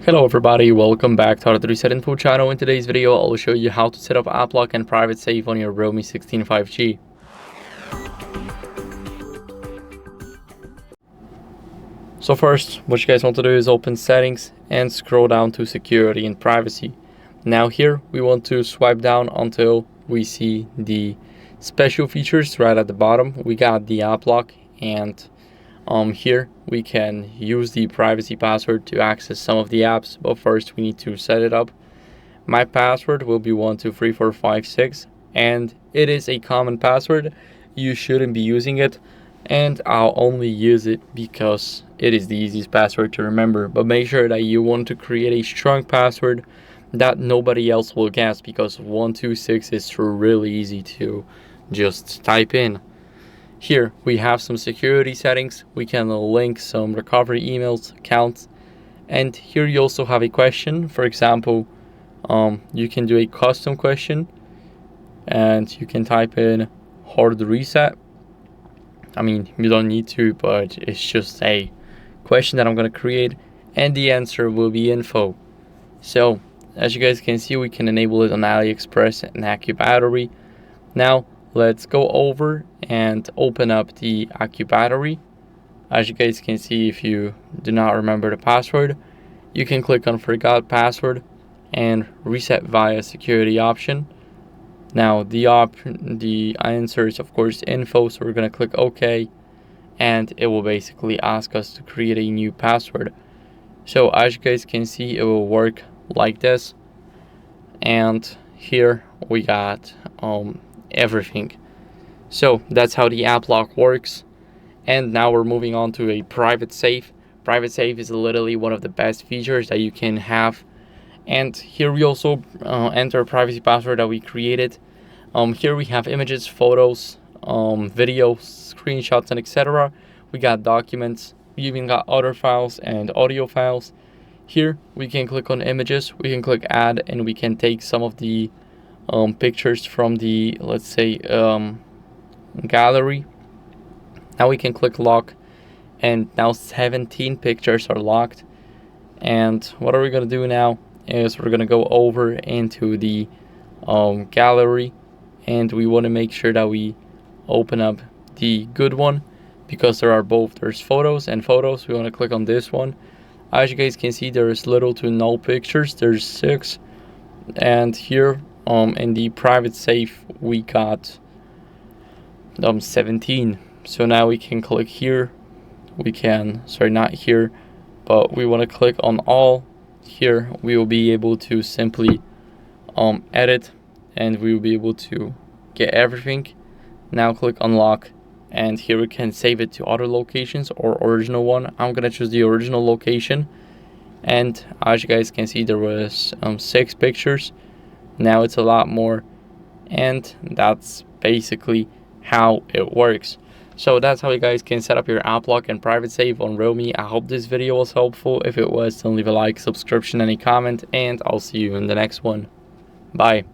Hello everybody, welcome back to HardReset.Info channel. In today's video, I'll show you how to set up app lock and private save on your Realme 16 5G. So first, what you guys want to do is open settings and scroll down to security and privacy. Now here, we want to swipe down until we see the special features right at the bottom. We got the app lock, and here we can use the privacy password to access some of the apps, but first we need to set it up. My password will be 123456, and it is a common password. You shouldn't be using it, and I'll only use it because it is the easiest password to remember. But make sure that you want to create a strong password that nobody else will guess, because 126 is really easy to just type in. Here we have some security settings. We can link some recovery emails, accounts, and here you also have a question. For example, you can do a custom question, and you can type in hard reset. I mean, you don't need to, but it's just a question that I'm going to create, and the answer will be info. So as you guys can see, we can enable it on AliExpress and AcuBattery. Now let's go over and open up the AcuBattery. As you guys can see, if you do not remember the password, you can click on forgot password and reset via security option. Now the answer is of course info, so we're going to click OK, and it will basically ask us to create a new password. So as you guys can see, it will work like this, and here we got everything. So that's how the app lock works. And now we're moving on to a private save. Private save is literally one of the best features that you can have. And here we also enter a privacy password that we created. Here we have images, photos, videos, screenshots, and etc. We got documents. We even got other files and audio files. Here we can click on images, we can click add, and we can take some of the pictures from the, let's say, gallery. Now we can click lock, and now 17 pictures are locked. And what are we going to do now is we're going to go over into the gallery, and we want to make sure that we open up the good one, because there's photos and photos. We want to click on this one. As you guys can see, there's little to no pictures. There's 6, and here in the private save we got 17. So now we can click here. We can, sorry, not here, but we want to click on all. Here we will be able to simply edit, and we will be able to get everything. Now click unlock, and here we can save it to other locations or original one. I'm gonna choose the original location, and as you guys can see, there was 6 pictures. Now it's a lot more, and that's basically how it works. So that's how you guys can set up your app lock and private save on Realme. I hope this video was helpful. If it was, then leave a like, subscription, and a comment, and I'll see you in the next one. Bye.